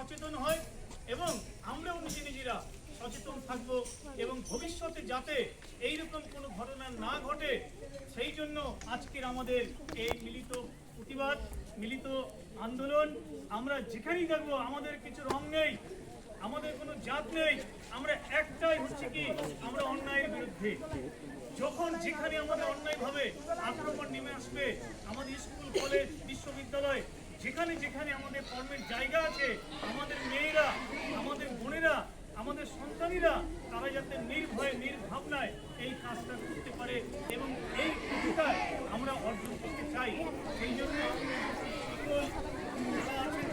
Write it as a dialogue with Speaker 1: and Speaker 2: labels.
Speaker 1: সচেতন হয় এবং আমরাও নিজেরা সচেতন থাকবো এবং ভবিষ্যতে যাতে এইরকম কোনো ঘটনা না ঘটে সেই জন্য আজকের আমাদের এই মিলিত প্রতিবাদ, মিলিত আন্দোলন। আমরা যেখানেই দেখবো আমাদের কিছু রং নেই, আমাদের কোনো জাত নেই, আমরা একটাই হচ্ছে কি আমরা অন্যায়ের বিরুদ্ধে। যখন যেখানে আমাদের অন্যায়ভাবে আক্রমণ নেমে আসবে, আমাদের স্কুল, কলেজ, বিশ্ববিদ্যালয়, যেখানে যেখানে আমাদের কর্মের জায়গা আছে, আমাদের মেয়েরা, আমাদের বোনেরা, আমাদের সন্তানীরা তারা যাতে নির্ভয়ে নির্ভাবনায় এই কাজটা করতে পারে এবং এই অধিকার আমরা অর্জন করতে চাই। সেই জন্য সকল যারা আছেন